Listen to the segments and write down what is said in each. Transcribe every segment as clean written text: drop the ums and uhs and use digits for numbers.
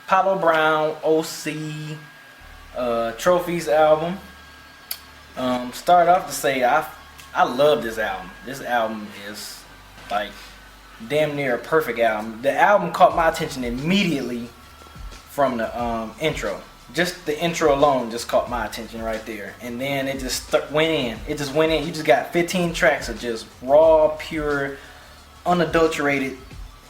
Apollo Brown, OC, Trophies album. Start off to say I love this album. This album is like damn near a perfect album. The album caught my attention immediately from the intro. Just the intro alone just caught my attention right there. And then it just went in. It just went in. You just got 15 tracks of just raw, pure, unadulterated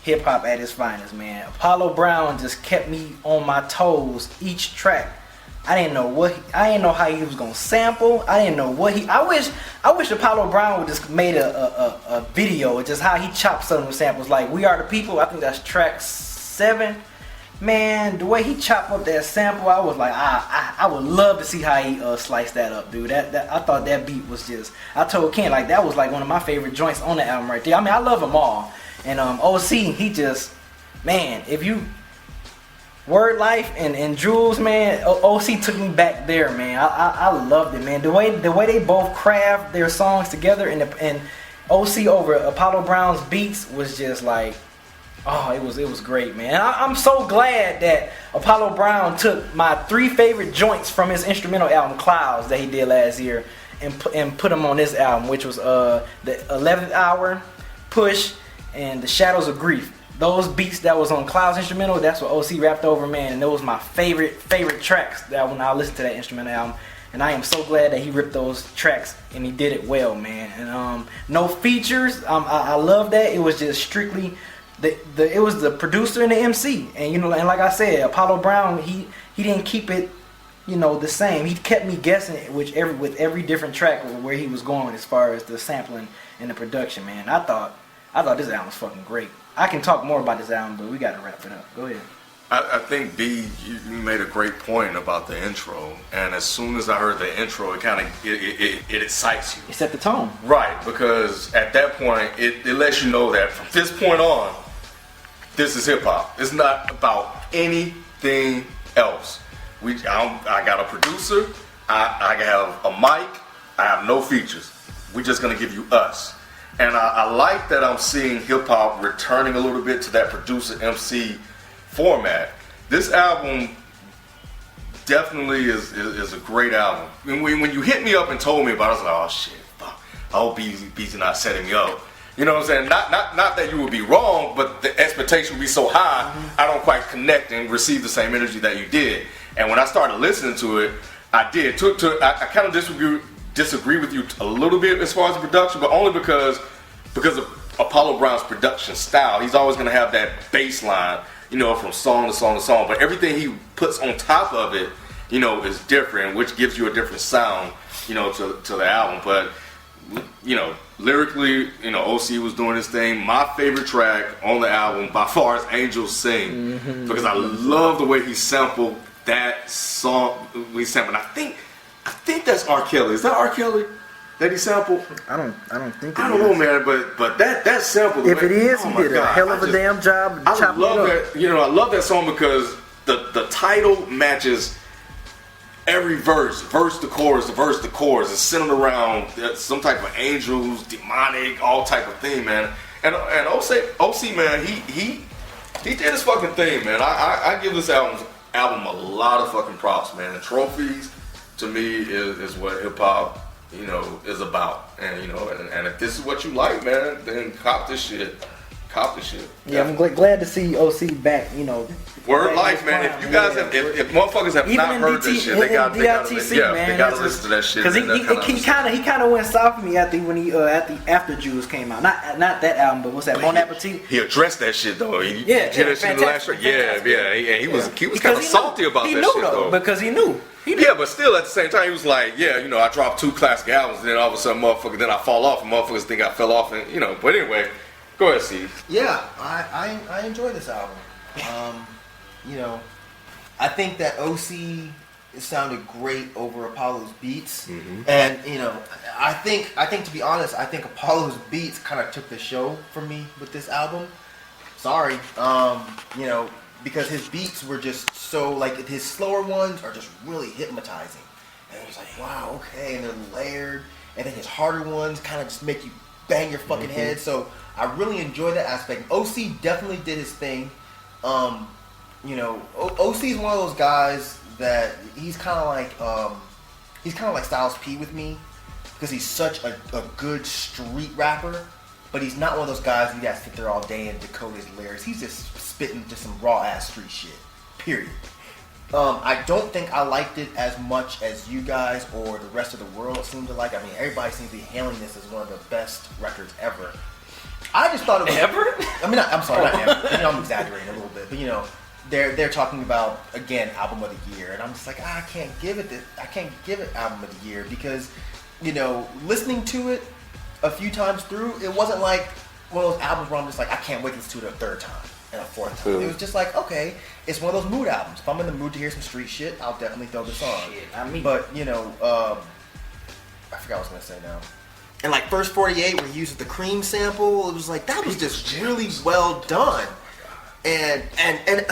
hip hop at its finest, man. Apollo Brown just kept me on my toes each track. I didn't know how he was gonna sample. I didn't know what I wish Apollo Brown would just made a video of just how he chopped some of the samples. Like We Are the People, I think that's track 7. Man, the way he chopped up that sample, I was like, I would love to see how he sliced that up, dude. That I thought that beat was just. I told Ken like that was like one of my favorite joints on the album right there. I mean, I love them all. And OC, he just, man, if you Word Life and Jules, man, OC took me back there, man. I loved it, man. The way they both craft their songs together and OC over Apollo Brown's beats was just like. Oh, it was great, man. I'm so glad that Apollo Brown took my 3 favorite joints from his instrumental album Clouds that he did last year and put them on this album, which was the 11th Hour, Push, and The Shadows of Grief. Those beats that was on Clouds instrumental, that's what OC rapped over, man, and those was my favorite tracks that when I listened to that instrumental album. And I am so glad that he ripped those tracks and he did it well, man. And no features. I love that. It was just strictly. It was the producer and the MC, and and like I said, Apollo Brown, he didn't keep it, the same. He kept me guessing with every different track where he was going as far as the sampling and the production, man. I thought this album was fucking great. I can talk more about this album, but we got to wrap it up. Go ahead. I think B, you made a great point about the intro, and as soon as I heard the intro, it kind of it excites you. It set the tone, right? Because at that point, it lets you know that from this point on. This is hip hop. It's not about anything else. I got a producer. I have a mic. I have no features. We're just gonna give you us. And I like that I'm seeing hip hop returning a little bit to that producer MC format. This album definitely is a great album. When you hit me up and told me about it, I was like, oh shit, fuck. I hope B's not setting me up. You know what I'm saying? Not that you would be wrong, but the expectation would be so high, I don't quite connect and receive the same energy that you did. And when I started listening to it, I did. I kind of disagree with you a little bit as far as the production, but only because of Apollo Brown's production style. He's always going to have that bass line, from song to song to song. But everything he puts on top of it, is different, which gives you a different sound, to the album. But lyrically, OC was doing his thing. My favorite track on the album by far is Angels Sing, because I love the way he sampled that song. I think that's R. Kelly. Is that R. Kelly that he sampled? I don't think. I don't know, man. But that sample. If it is, he did a hell of a damn job. I love that. I love that song because the title matches. Every verse to chorus, the verse to chorus is centered around some type of angels, demonic, all type of thing, man. And OC, man, he did his fucking thing, man. I give this album a lot of fucking props, man. And Trophies, to me, is what hip hop, is about. And and if this is what you like, man, then cop this shit. Yeah, I'm glad to see OC back. Word Life, man. If you guys if motherfuckers have not heard this shit, they gotta listen to that shit. Because he kind of went soft for me after Jules came out. Not that album, but what's that? Bon Appetit. He addressed that shit though. He was kind of salty about that shit though. Because he knew. Yeah, but still at the same time he was like, I dropped 2 classic albums, and then all of a sudden, then I fall off, and motherfuckers think I fell off, and But anyway. Go ahead, Steve. Yeah, I enjoy this album. I think that OC sounded great over Apollo's beats, and I think to be honest, I think Apollo's beats kind of took the show for me with this album. Sorry, because his beats were just so like his slower ones are just really hypnotizing, and it's like wow, okay, and they're layered, and then his harder ones kind of just make you bang your fucking head. So I really enjoy that aspect. OC definitely did his thing. OC's one of those guys that he's kind of like Styles P with me because he's such a good street rapper, but he's not one of those guys who got to sit there all day and decode his lyrics. He's just spitting just some raw ass street shit. Period. I don't think I liked it as much as you guys or the rest of the world seemed to like. I mean, everybody seems to be hailing this as one of the best records ever. I just thought it was ever. I mean, I'm sorry, not ever. I'm exaggerating a little bit, but they're talking about again album of the year, and I'm just like, I can't give it album of the year because listening to it a few times through, it wasn't like one of those albums where I'm just like, I can't wait to listen to it a third time and a fourth time. It was just like, okay, it's one of those mood albums. If I'm in the mood to hear some street shit, I'll definitely throw this on. But I forgot what I was gonna say now. And like First 48, where he uses the cream sample, it was like that was just really well done. And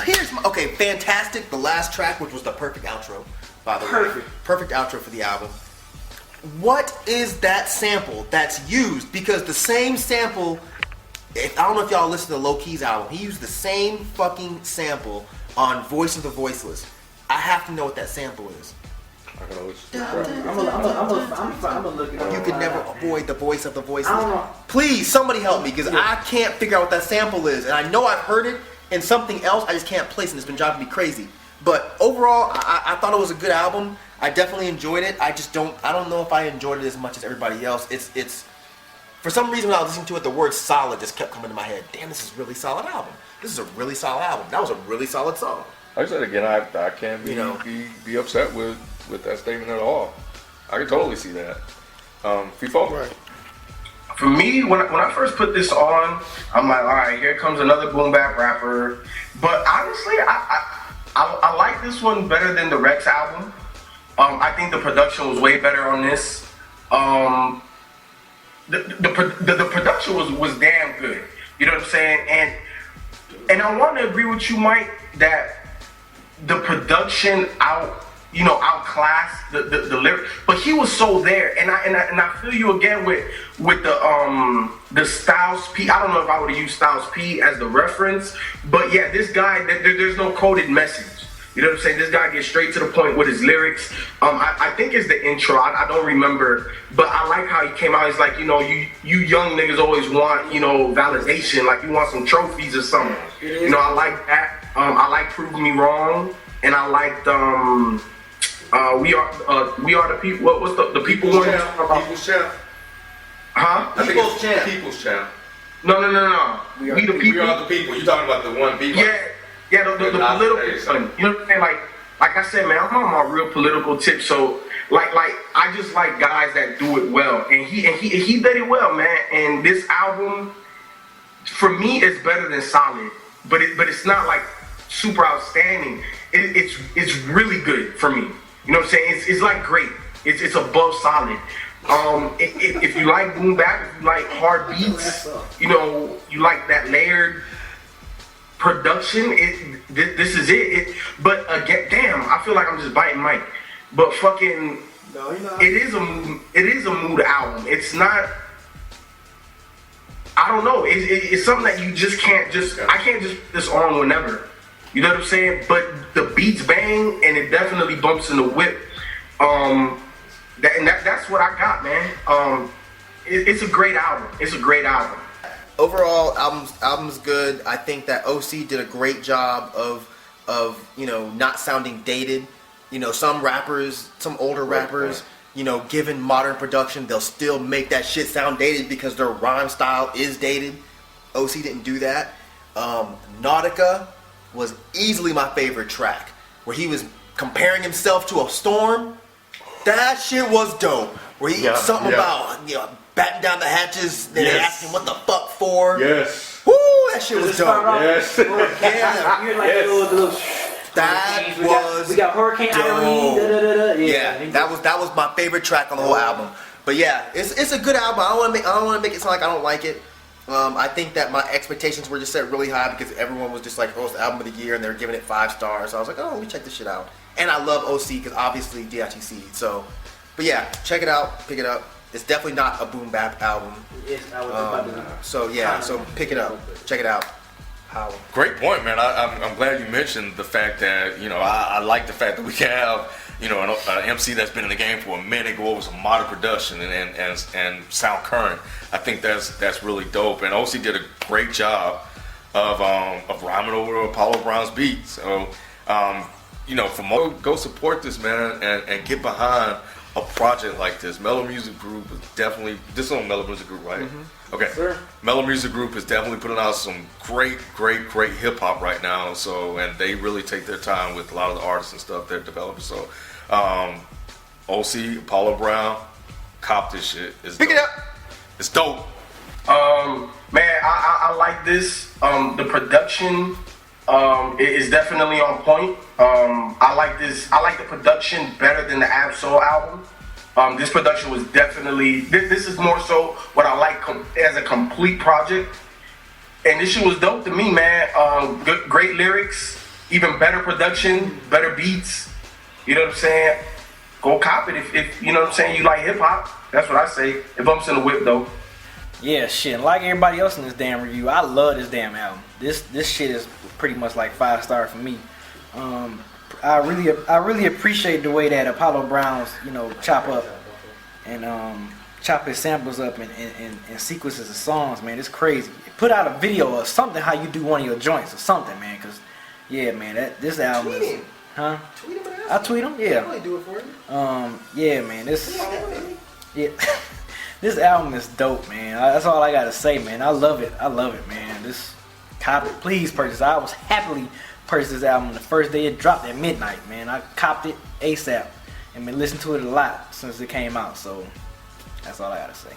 here's fantastic. The last track, which was the perfect outro, by the way, perfect outro for the album. What is that sample that's used? Because the same sample, I don't know if y'all listen to Low Key's album, he used the same fucking sample on Voice of the Voiceless. I have to know what that sample is. I can always. I'm gonna look it up. You can never avoid the Voice of the Voiceless. Please, somebody help me, because I can't figure out what that sample is, and I know I've heard it in something else. I just can't place it, and it's been driving me crazy. But overall, I thought it was a good album. I definitely enjoyed it. I don't know if I enjoyed it as much as everybody else. It's for some reason when I was listening to it, the word solid just kept coming to my head. Damn, this is a really solid album. This is a really solid album. That was a really solid song. Like I said again, I can't be upset with that statement at all. I can totally see that. FIFO? Right. For me, when I first put this on, I'm like, all right, here comes another boom bap rapper. But honestly, I like this one better than the Rex album. I think the production was way better on this. The production was damn good. You know what I'm saying? And I want to agree with you, Mike, that the production outclassed the lyric, but he was so there, and I feel you again with the Styles P. I don't know if I would have used Styles P as the reference, but yeah, this guy, there's no coded message. You know what I'm saying? This guy gets straight to the point with his lyrics. I think it's the intro. I don't remember, but I like how he came out. He's like, you young niggas always want, validation. Like you want some trophies or something. I like that. I like Prove Me Wrong, and I liked we are the people. What's the people one? People's Champ. Huh? People's Champ. People's Champ. No. We the people. We are the people. You talking about the one people? Yeah, the political one. You know what I'm saying? Like I said, man, I'm on my real political tip. So like I just like guys that do it well, and he did it well, man. And this album, for me, is better than solid, but it's not like super outstanding. It's really good for me. You know what I'm saying? It's like great. It's above solid. If you like boom bap, if you like hard beats, you like that layered production, this is it. But again, damn, I feel like I'm just biting Mike. But fucking, no, you're not. It is a mood album. It's not. I don't know. It's something that you just can't I can't just put this on whenever. You know what I'm saying? But the beats bang, and it definitely bumps in the whip. That's what I got, man. It's a great album. It's a great album. Overall, album's good. I think that OC did a great job of not sounding dated. Some rappers, some older rappers, given modern production, they'll still make that shit sound dated because their rhyme style is dated. OC didn't do that. Nautica was easily my favorite track, where he was comparing himself to a storm. That shit was dope. Where he something about batting down the hatches, then they asked him what the fuck for. Yes. Woo, that shit was dope. Yes. Yeah. You're like little That was we got Hurricane Irene. Yeah, that was my favorite track on the whole album. But yeah, it's a good album. I don't want to make it sound like I don't like it. I think that my expectations were just set really high because everyone was just like, oh, it's the album of the year, and they were giving it 5 stars. So I was like, oh, let me check this shit out. And I love OC because obviously DITC. So, but yeah, check it out, pick it up. It's definitely not a boom bap album. I was about to So yeah, so pick it up, check it out. power. Great point, man. I'm glad you mentioned the fact that, you know, I like the fact that we can have, you know, an MC that's been in the game for a minute, go over some modern production and sound current. I think that's really dope. And OC did a great job of rhyming over Apollo Brown's beat. So, you know, go support this, man, and get behind a project like this. Mellow Music Group is definitely, this is on Mellow Music Group, right? Mm-hmm. Okay. Sure. Mellow Music Group is definitely putting out some great hip hop right now. So, and they really take their time with a lot of the artists and stuff they're developing. So, OC, Apollo Brown, cop this shit. Pick it up. It's dope. Man, I like this. The production is definitely on point. I like this. I like the production better than the Absol album. This production was definitely. This is more so what I like as a complete project. And this shit was dope to me, man. Great lyrics, even better production, better beats. You know what I'm saying? Go cop it if you know what I'm saying. You like hip hop. That's what I say. It bumps in the whip though. Yeah, shit. Like everybody else in this damn review, I love this damn album. This shit is pretty much like 5-star for me. I really appreciate the way that Apollo Brown's, you know, chop up and chop his samples up and sequences of songs, man. It's crazy. Put out a video or something how you do one of your joints or something, man. Cause yeah, man, this album Tweet is, him. huh? Tweet him and ask I him. tweet him, He'll yeah. probably do it for you. Yeah, man. This. Yeah. Yeah, this album is dope, man. That's all I gotta say, man. I love it, man. This cop it, please purchase. I was happily purchased this album the first day it dropped at midnight, man. I copped it ASAP and been listening to it a lot since it came out. So that's all I gotta say.